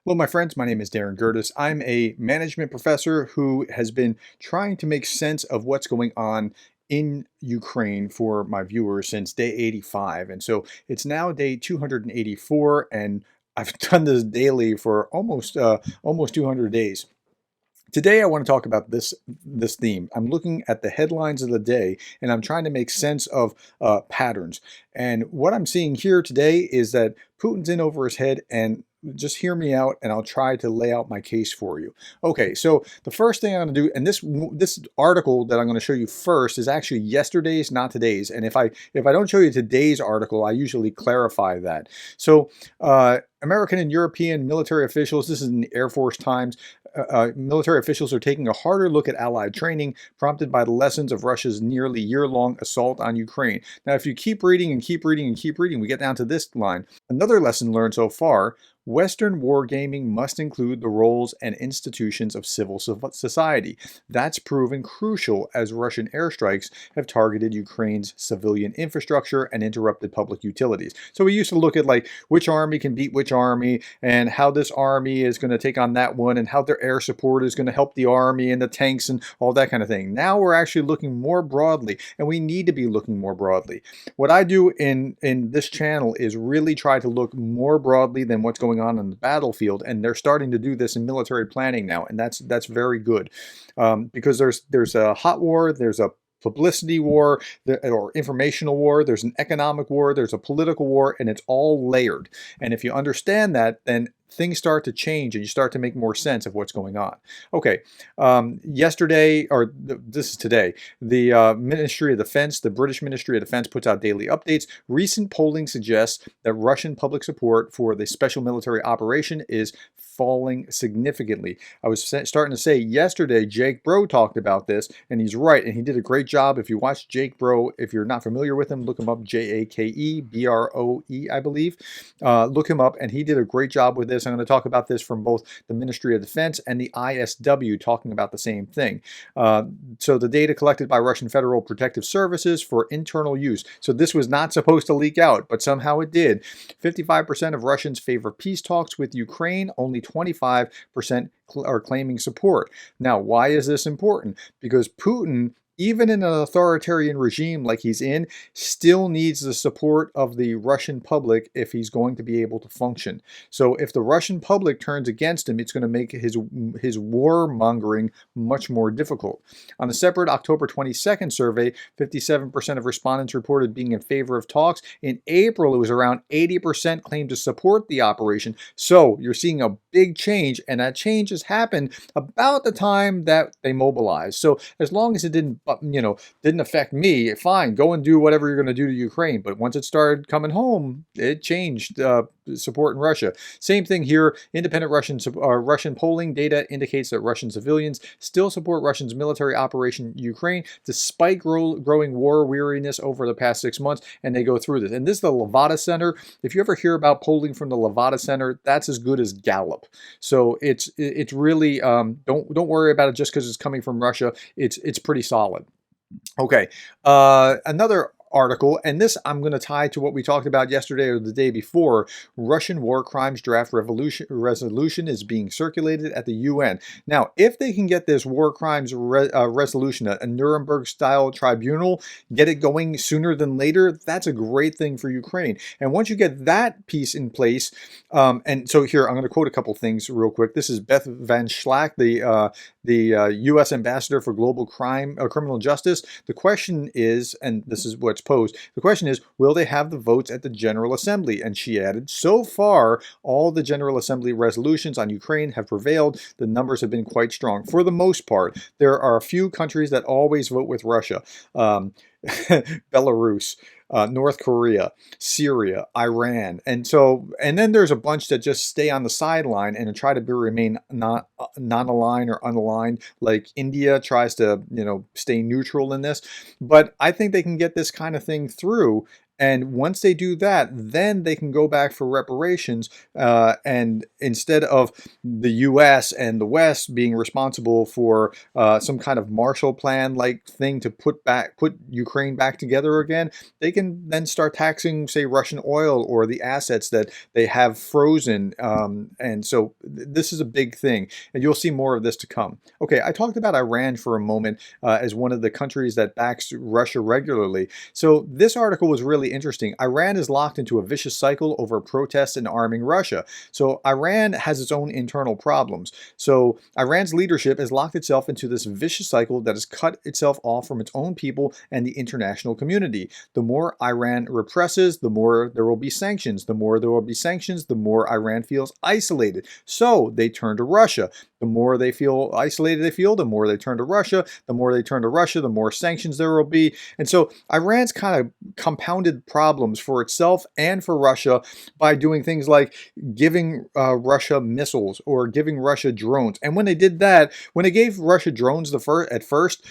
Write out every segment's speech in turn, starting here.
Hello, my friends. My name is Darren Gertis. I'm a management professor who has been trying to make sense of what's going on in Ukraine for my viewers since day 85. And so it's now day 284, and I've done this daily for almost 200 days. Today, I want to talk about this theme. I'm looking at the headlines of the day, and I'm trying to make sense of patterns. And what I'm seeing here today is that Putin's in over his head, and just hear me out, and I'll try to lay out my case for you. Okay, so the first thing I'm going to do, and this article that I'm going to show you first is actually yesterday's, not today's. And if I don't show you today's article, I usually clarify that. So American and European military officials, this is in the Air Force Times, military officials are taking a harder look at Allied training, prompted by the lessons of Russia's nearly year-long assault on Ukraine. Now, if you keep reading and keep reading and keep reading, we get down to this line. Another lesson learned so far: Western wargaming must include the roles and institutions of civil society. That's proven crucial as Russian airstrikes have targeted Ukraine's civilian infrastructure and interrupted public utilities. So we used to look at like which army can beat which army and how this army is going to take on that one and how their air support is going to help the army and the tanks and all that kind of thing. Now we're actually looking more broadly, and we need to be looking more broadly. What I do in this channel is really try to look more broadly than what's going on the battlefield, and they're starting to do this in military planning now, and that's very good, because there's a hot war, there's a publicity war, or informational war, there's an economic war, there's a political war, and it's all layered. And if you understand that, then things start to change and you start to make more sense of what's going on. Okay, yesterday, or this is today, the Ministry of Defense, the British Ministry of Defense, puts out daily updates. Recent polling suggests that Russian public support for the special military operation is falling significantly. I was starting to say yesterday, Jake Bro talked about this, and he's right, and he did a great job. If you watch Jake Bro, if you're not familiar with him, look him up, Jakebroe, I believe. Look him up, and he did a great job with this. I'm going to talk about this from both the Ministry of Defense and the ISW, talking about the same thing. So the data collected by Russian Federal Protective Services for internal use. So this was not supposed to leak out, but somehow it did. 55% of Russians favor peace talks with Ukraine. Only 25% are claiming support. Now, why is this important? Because Putin, even in an authoritarian regime like he's in, still needs the support of the Russian public if he's going to be able to function. So if the Russian public turns against him, it's going to make his warmongering much more difficult. On a separate October 22nd survey, 57% of respondents reported being in favor of talks. In April, it was around 80% claimed to support the operation. So you're seeing a big change, and that change has happened about the time that they mobilized. So as long as it didn't affect me, fine, go and do whatever you're going to do to Ukraine. But once it started coming home, it changed support in Russia. Same thing here. Independent Russian polling data indicates that Russian civilians still support Russia's military operation in Ukraine, despite growing war weariness over the past 6 months. And they go through this. And this is the Levada Center. If you ever hear about polling from the Levada Center, that's as good as Gallup. So it's really don't worry about it just because it's coming from Russia. It's pretty solid. Okay, another article, and this I'm going to tie to what we talked about yesterday or the day before. Russian war crimes draft resolution is being circulated at the UN. Now, if they can get this war crimes resolution, a Nuremberg-style tribunal, get it going sooner than later, that's a great thing for Ukraine. And once you get that piece in place, and so here I'm going to quote a couple things real quick. This is Beth Van Schlack, the U.S. ambassador for global criminal justice. The question is, and this is what's posed, the question is, will they have the votes at the General Assembly? And she added, so far, all the General Assembly resolutions on Ukraine have prevailed. The numbers have been quite strong. For the most part, there are a few countries that always vote with Russia. Belarus, North Korea, Syria, Iran, and then there's a bunch that just stay on the sideline and try to remain non-aligned or unaligned, like India tries to stay neutral in this. But I think they can get this kind of thing through, And once they do that, then they can go back for reparations. And instead of the U.S. and the West being responsible for some kind of Marshall Plan like thing to put Ukraine back together again, they can then start taxing, say, Russian oil or the assets that they have frozen. And so this is a big thing, and you'll see more of this to come. Okay, I talked about Iran for a moment as one of the countries that backs Russia regularly. So this article was really interesting. Iran is locked into a vicious cycle over protests and arming Russia. So Iran has its own internal problems. So Iran's leadership has locked itself into this vicious cycle that has cut itself off from its own people and the international community. The more Iran represses, the more there will be sanctions. The more there will be sanctions, the more Iran feels isolated. So they turn to Russia. The more they feel isolated the more they turn to Russia. The more they turn to Russia, the more sanctions there will be. And so Iran's kind of compounded problems for itself and for Russia by doing things like giving Russia missiles or giving Russia drones. And when they did that, when they gave Russia drones at first,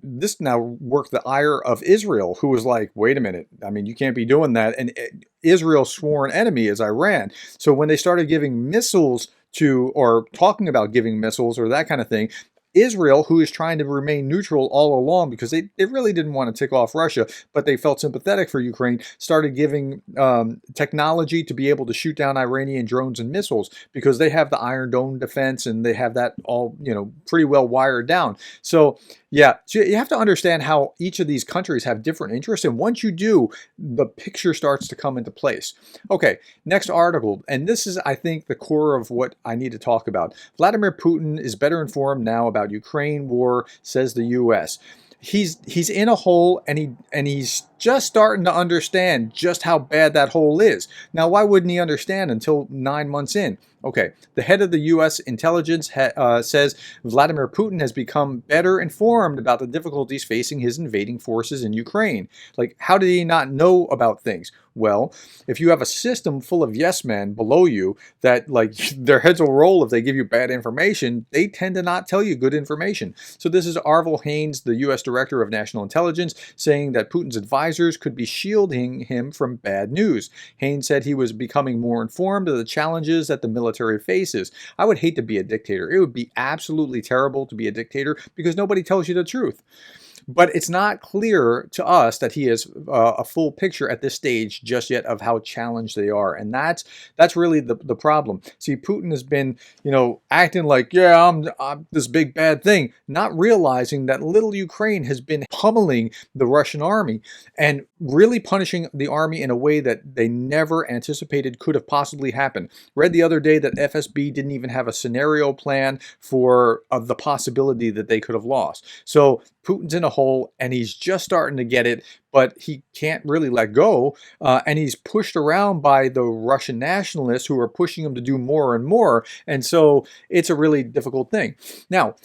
this now worked the ire of Israel, who was like, wait a minute, I mean, you can't be doing that. And Israel's sworn enemy is Iran. So when they started giving missiles to, or talking about giving missiles or that kind of thing, Israel, who is trying to remain neutral all along because they really didn't want to tick off Russia, but they felt sympathetic for Ukraine, started giving technology to be able to shoot down Iranian drones and missiles because they have the Iron Dome defense and they have that all, pretty well wired down. So yeah, so you have to understand how each of these countries have different interests. And once you do, the picture starts to come into place. Okay, next article. And this is, I think, the core of what I need to talk about. Vladimir Putin is better informed now about Ukraine war, says the U.S. He's in a hole, and he's just starting to understand just how bad that hole is. Now, why wouldn't he understand until 9 months in? Okay, the head of the U.S. intelligence says Vladimir Putin has become better informed about the difficulties facing his invading forces in Ukraine. Like, how did he not know about things? Well, if you have a system full of yes men below you that, like, their heads will roll if they give you bad information, they tend to not tell you good information. So this is Arvil Haines, the U.S. Director of National Intelligence, saying that Putin's advisors could be shielding him from bad news. Haines said he was becoming more informed of the challenges that the military faces. I would hate to be a dictator. It would be absolutely terrible to be a dictator because nobody tells you the truth. But it's not clear to us that he has a full picture at this stage just yet of how challenged they are. And that's really the problem. See, Putin has been, acting like, yeah, I'm this big bad thing, not realizing that little Ukraine has been pummeling the Russian army and really punishing the army in a way that they never anticipated could have possibly happened. Read the other day that FSB didn't even have a scenario plan for the possibility that they could have lost. So Putin's in a hole, and he's just starting to get it, but he can't really let go, and he's pushed around by the Russian nationalists who are pushing him to do more and more, and so it's a really difficult thing. Now,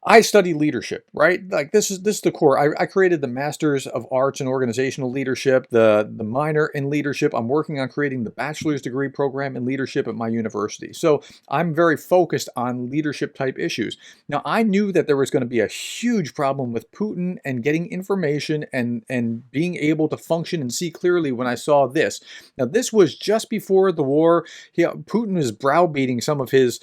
I study leadership, right? Like this is the core. I created the Masters of Arts in Organizational Leadership, the minor in leadership. I'm working on creating the bachelor's degree program in leadership at my university. So I'm very focused on leadership type issues. Now, I knew that there was going to be a huge problem with Putin and getting information and being able to function and see clearly when I saw this. Now, this was just before the war. Putin was browbeating some of his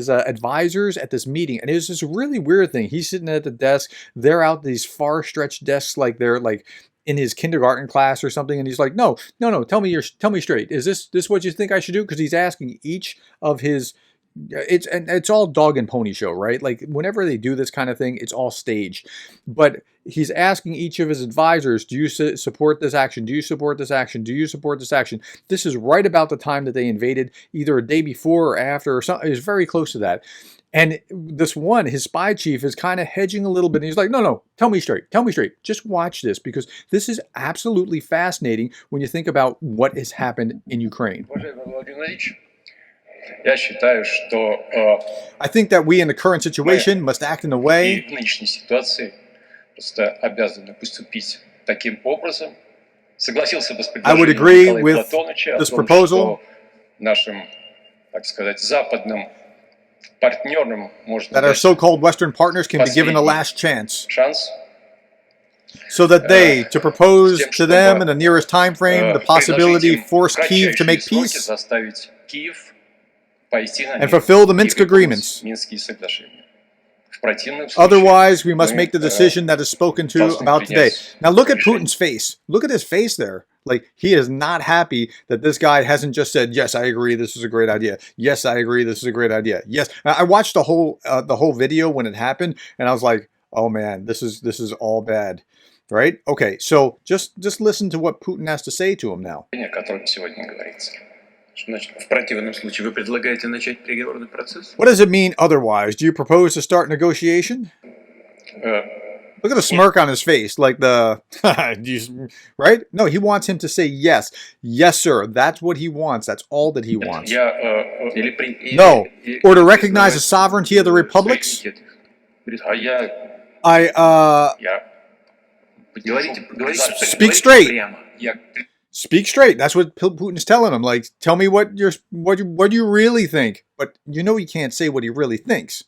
advisors at this meeting, and it was this really weird thing. He's sitting at the desk, they're out these far stretched desks, like they're like in his kindergarten class or something, and he's like, no, tell me straight. Is this what you think I should do? Because he's asking each of his it's all dog and pony show, right? Like whenever they do this kind of thing, it's all staged. But he's asking each of his advisors, do you support this action? Do you support this action? Do you support this action? This is right about the time that they invaded, either a day before or after, or something. It was very close to that. And this one, his spy chief, is kind of hedging a little bit. And he's like, no, tell me straight. Just watch this, because this is absolutely fascinating when you think about what has happened in Ukraine. I think that we in the current situation must act in a way I would agree with this proposal that our so-called Western partners can be given a last chance. So that they, to propose to them in the nearest time frame the possibility force Kyiv to make peace and fulfill the Minsk agreements. Otherwise, we must make the decision that is spoken to about today. Now look at Putin's face. Look at his face there. Like, he is not happy that this guy hasn't just said, yes, I agree, this is a great idea. Yes, I agree, this is a great idea. Yes, I watched the whole video when it happened, and I was like, oh man, this is all bad, right? Okay, so just listen to what Putin has to say to him now. What does it mean otherwise? Do you propose to start negotiation? Look at the smirk on his face, like the, right? No, he wants him to say yes. Yes, sir. That's what he wants. That's all that he wants. No. Or to recognize the sovereignty of the republics? Speak straight. Speak straight. That's what Putin's telling him. Like, tell me what you really think. But you know he can't say what he really thinks.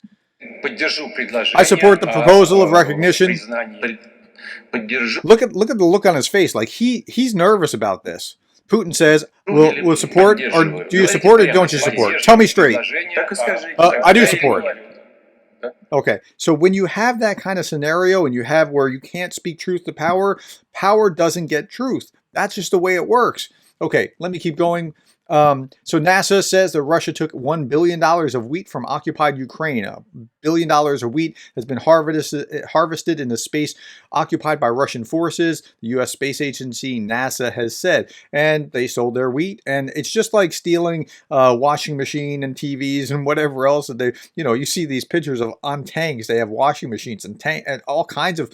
I support the proposal of recognition. Look at the look on his face. Like he's nervous about this. Putin says, "We'll support, or do you support or don't you support? Tell me straight." I do support. Okay, so when you have that kind of scenario and you have where you can't speak truth to power, power doesn't get truth. That's just the way it works. Okay, let me keep going. So NASA says that Russia took $1 billion of wheat from occupied Ukraine. $1 billion of wheat has been harvested in the space occupied by Russian forces, the U.S. Space Agency, NASA has said. And they sold their wheat. And it's just like stealing washing machine and TVs and whatever else that they, you see these pictures of on tanks. They have washing machines and all kinds of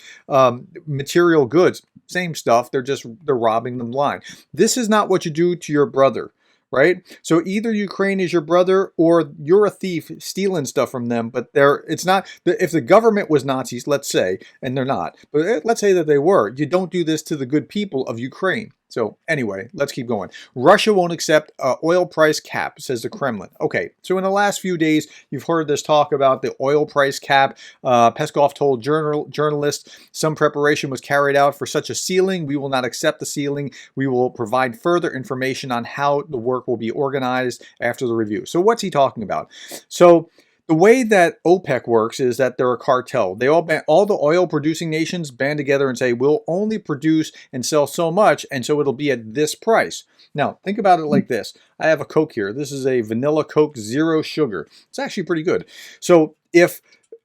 material goods. Same stuff. They're robbing them blind. This is not what you do to your brother. Right? So either Ukraine is your brother or you're a thief stealing stuff from them, but it's not, if the government was Nazis, let's say, and they're not, but let's say that they were, you don't do this to the good people of Ukraine. So anyway, let's keep going. Russia won't accept oil price cap, says the Kremlin. Okay, so in the last few days, you've heard this talk about the oil price cap. Peskov told journalists some preparation was carried out for such a ceiling. We will not accept the ceiling. We will provide further information on how the work will be organized after the review. So what's he talking about? So the way that OPEC works is that they're a cartel. They all the oil producing nations band together and say, we'll only produce and sell so much, and so it'll be at this price. Now, think about it like this. I have a Coke here. This is a vanilla Coke, zero sugar. It's actually pretty good. So if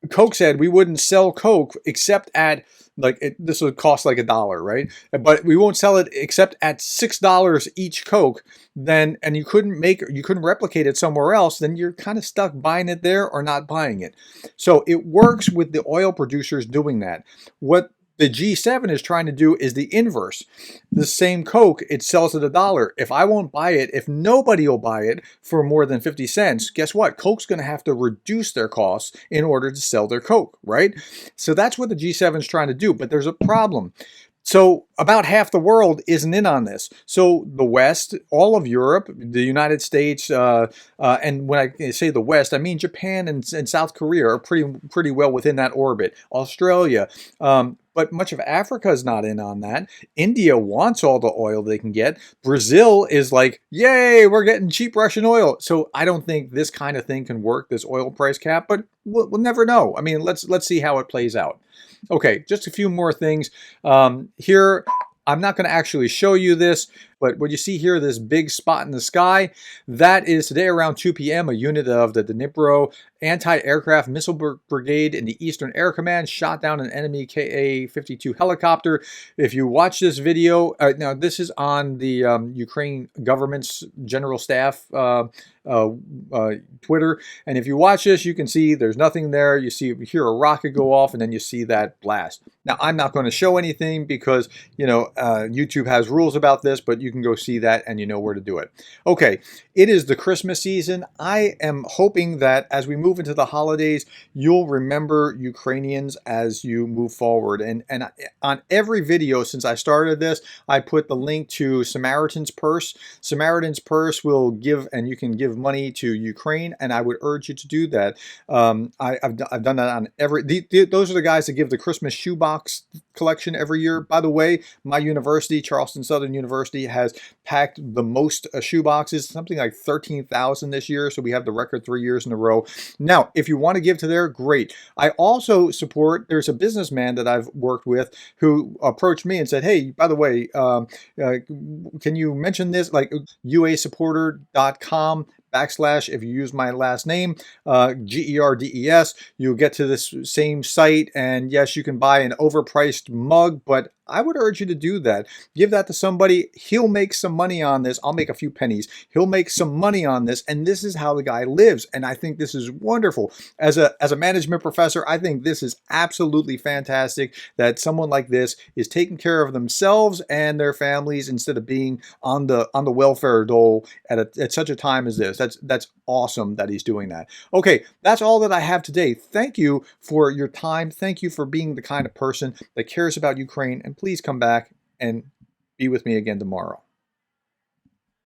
Coke said we wouldn't sell Coke except at, this would cost like $1, right? But we won't sell it except at $6 each Coke, then, and you couldn't replicate it somewhere else, then you're kind of stuck buying it there or not buying it. So it works with the oil producers doing that. What the G7 is trying to do is the inverse. The same Coke, it sells at $1. If I won't buy it, if nobody will buy it for more than 50 cents, guess what? Coke's going to have to reduce their costs in order to sell their Coke, right? So that's what the G7 is trying to do, but there's a problem. So about half the world isn't in on this. So the West, all of Europe, the United States, and when I say the West, I mean Japan and South Korea are pretty well within that orbit. Australia, but much of Africa is not in on that. India wants all the oil they can get. Brazil is like, yay, we're getting cheap Russian oil. So I don't think this kind of thing can work, this oil price cap, but we'll never know. I mean, let's see how it plays out. Okay, just a few more things. Here, I'm not going to actually show you this, but what you see here, this big spot in the sky, that is today around 2 p.m., a unit of the Dnipro Anti-Aircraft Missile Brigade in the Eastern Air Command shot down an enemy Ka-52 helicopter. If you watch this video, now this is on the Ukraine government's general staff Twitter, and if you watch this, you can see there's nothing there. You hear a rocket go off, and then you see that blast. Now, I'm not going to show anything because, YouTube has rules about this, but you can go see that and you know where to do it. Okay, it is the Christmas season. I am hoping that as we move into the holidays, you'll remember Ukrainians as you move forward. And on every video since I started this, I put the link to Samaritan's Purse. Samaritan's Purse will give, and you can give money to Ukraine, and I would urge you to do that. I've done that on every, those are the guys that give the Christmas shoebox collection every year. By the way, my university, Charleston Southern University, has packed the most shoe boxes, something like 13,000 this year. So we have the record 3 years in a row. Now, if you want to give to there, great. I also support, there's a businessman that I've worked with who approached me and said, hey, by the way, can you mention this? Like uasupporter.com / if you use my last name, GERDES, you'll get to this same site. And yes, you can buy an overpriced mug, but I would urge you to do that. Give that to somebody. He'll make some money on this. I'll make a few pennies. He'll make some money on this. And this is how the guy lives. And I think this is wonderful. As a management professor, I think this is absolutely fantastic that someone like this is taking care of themselves and their families instead of being on the welfare dole at such a time as this. That's awesome that he's doing that. Okay, that's all that I have today. Thank you for your time. Thank you for being the kind of person that cares about Ukraine. And please come back and be with me again tomorrow.